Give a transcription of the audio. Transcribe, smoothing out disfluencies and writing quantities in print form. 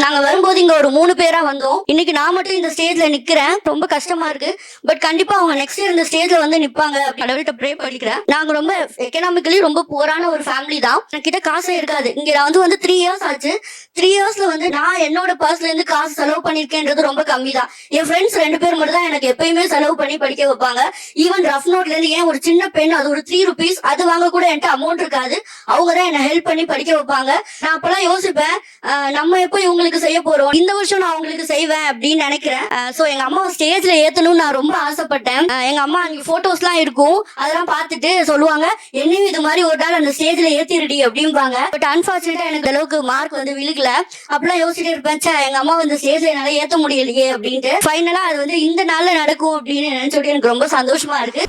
நாங்க வரும்போது இங்க ஒரு 3 பேரா வந்தோம். இன்னைக்கு நான் மட்டும் இந்த ஸ்டேஜ்ல நிக்கிறேன். ரொம்ப கஷ்டமா இருக்கு. பட் கண்டிப்பா அவங்க நெக்ஸ்ட் இயர் இந்த ஸ்டேஜ்ல வந்து நிப்பாங்க. கடவுள்கிட்ட ப்ரே பண்ணிக்கிறேன். நாங்க ரொம்ப எக்கனாமிக்கலி ரொம்ப புவரான ஒரு ஃபேமிலி தான். என்கிட்ட காசே இருக்காது. இங்க நான் வந்து 3 இயர்ஸ் ஆச்சு. 3 இயர்ஸ்ல வந்து நான் என்னோட பர்ஸ்ல இருந்து காசு செலவு பண்ணிருக்கேன்றது ரொம்ப கம்மி தான். என் ஃப்ரெண்ட்ஸ் 2 பேர் மட்டும் தான் எனக்கு எப்பயுமே செலவு பண்ணி படிக்க வைப்பாங்க. ஈவன் ரஃப் நோட்ல இருந்து ஏன் ஒரு சின்ன பென் அது ஒரு 3 rupees அது வாங்க கூட என்கிட்ட அமௌண்ட் இருக்காது. அவங்க தான் என்ன ஹெல்ப் பண்ணி படிக்க வைப்பாங்க. நான் அப்பெல்லாம் யோசிப்பேன், நம்ம எப்போ இவங்களுக்கு செய்ய போறோம், இந்த வருஷம் நான் அவங்களுக்கு செய்வேன் அப்படின்னு நினைக்கிறேன். சோ எங்க அம்மா ஸ்டேஜ்ல ஏத்தணும்னு நான் ரொம்ப ஆசைப்பட்டேன். எங்க அம்மா அங்க போட்டோஸ் எல்லாம் இருக்கும், அதெல்லாம் பார்த்துட்டு சொல்லுவாங்க, என்னையும் இது மாதிரி ஒரு நாள் அந்த ஸ்டேஜ்ல ஏத்திருடி அப்படிம்பாங்க. பட் அன்பார்ச்சுனேட்டா எனக்கு அளவுக்கு மார்க் வந்து விழுகல. அப்பெல்லாம் யோசிச்சுட்டு இருப்பேன், எங்க அம்மா வந்து ஸ்டேஜ்ல என்னால ஏத்த முடியலையே அப்படின்ட்டு. ஃபைனலா அது வந்து இந்த நாள்ல நடக்கும் அப்படின்னு நினைச்சோட்டு எனக்கு ரொம்ப சந்தோஷமா இருக்கு.